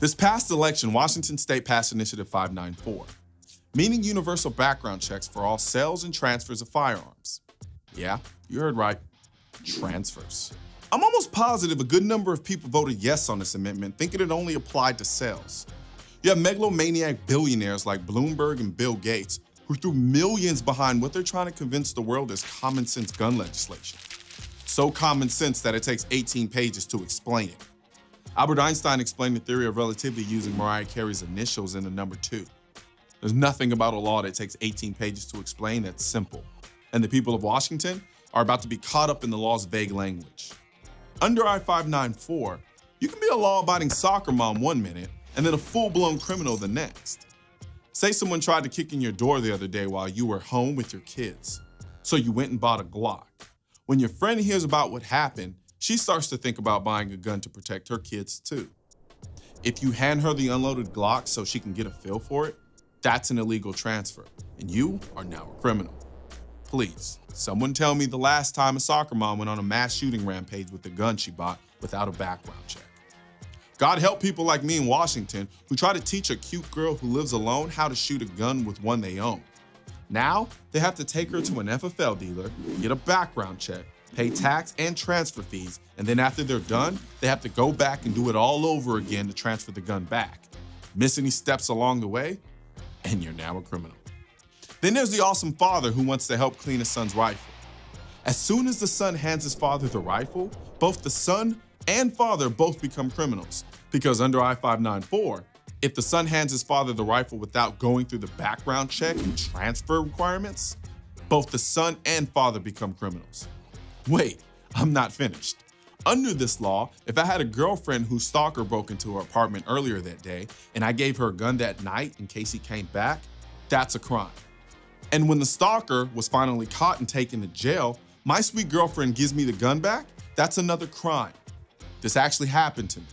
This past election, Washington State passed Initiative 594, meaning universal background checks for all sales and transfers of firearms. Yeah, you heard right, transfers. I'm almost positive a good number of people voted yes on this amendment, thinking it only applied to sales. You have megalomaniac billionaires like Bloomberg and Bill Gates who threw millions behind what they're trying to convince the world is common sense gun legislation. So common sense that it takes 18 pages to explain it. Albert Einstein explained the theory of relativity using Mariah Carey's initials in the number 2. There's nothing about a law that takes 18 pages to explain that's simple. And the people of Washington are about to be caught up in the law's vague language. Under I-594, you can be a law-abiding soccer mom one minute and then a full-blown criminal the next. Say someone tried to kick in your door the other day while you were home with your kids. So you went and bought a Glock. When your friend hears about what happened, she starts to think about buying a gun to protect her kids too. If you hand her the unloaded Glock so she can get a feel for it, that's an illegal transfer, and you are now a criminal. Please, someone tell me the last time a soccer mom went on a mass shooting rampage with the gun she bought without a background check. God help people like me in Washington who try to teach a cute girl who lives alone how to shoot a gun with one they own. Now, they have to take her to an FFL dealer, get a background check, pay tax and transfer fees, and then after they're done, they have to go back and do it all over again to transfer the gun back. Miss any steps along the way, and you're now a criminal. Then there's the awesome father who wants to help clean his son's rifle. As soon as the son hands his father the rifle, both the son and father both become criminals. Because under I-594, if the son hands his father the rifle without going through the background check and transfer requirements, both the son and father become criminals. Wait, I'm not finished. Under this law, if I had a girlfriend whose stalker broke into her apartment earlier that day and I gave her a gun that night in case he came back, that's a crime. And when the stalker was finally caught and taken to jail, my sweet girlfriend gives me the gun back, that's another crime. This actually happened to me.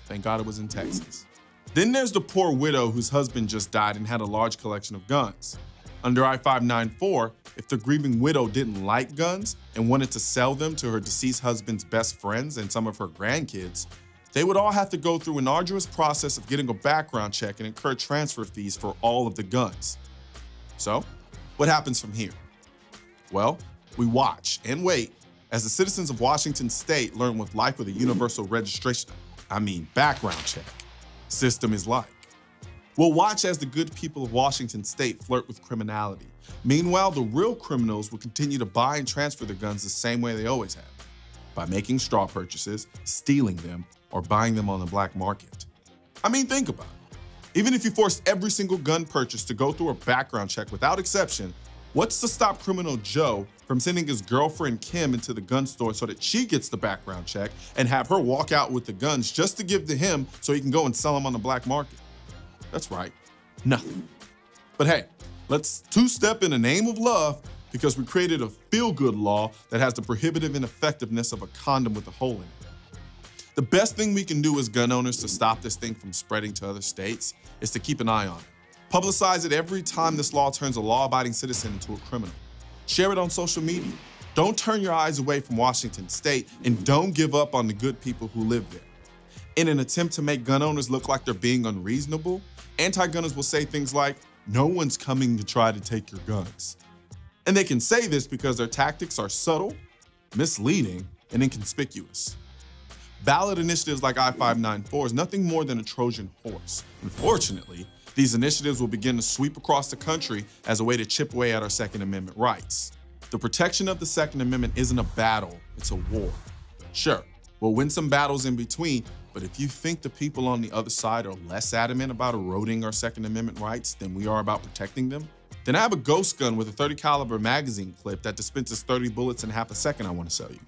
Thank God it was in Texas. Then there's the poor widow whose husband just died and had a large collection of guns. Under I-594, if the grieving widow didn't like guns and wanted to sell them to her deceased husband's best friends and some of her grandkids, they would all have to go through an arduous process of getting a background check and incur transfer fees for all of the guns. So, what happens from here? Well, we watch and wait as the citizens of Washington State learn what life with a universal background check system is like. We'll watch as the good people of Washington State flirt with criminality. Meanwhile, the real criminals will continue to buy and transfer their guns the same way they always have, by making straw purchases, stealing them, or buying them on the black market. I mean, think about it. Even if you force every single gun purchase to go through a background check without exception, what's to stop criminal Joe from sending his girlfriend Kim into the gun store so that she gets the background check and have her walk out with the guns just to give to him so he can go and sell them on the black market? That's right, nothing. But hey, let's two-step in the name of love because we created a feel-good law that has the prohibitive ineffectiveness of a condom with a hole in it. The best thing we can do as gun owners to stop this thing from spreading to other states is to keep an eye on it. Publicize it every time this law turns a law-abiding citizen into a criminal. Share it on social media. Don't turn your eyes away from Washington State, and don't give up on the good people who live there. In an attempt to make gun owners look like they're being unreasonable, anti-gunners will say things like, "No one's coming to try to take your guns." And they can say this because their tactics are subtle, misleading, and inconspicuous. Ballot initiatives like I-594 is nothing more than a Trojan horse. Unfortunately, these initiatives will begin to sweep across the country as a way to chip away at our Second Amendment rights. The protection of the Second Amendment isn't a battle, it's a war. Sure, we'll win some battles in between, but if you think the people on the other side are less adamant about eroding our Second Amendment rights than we are about protecting them, then I have a ghost gun with a .30 caliber magazine clip that dispenses 30 bullets in half a second I want to sell you.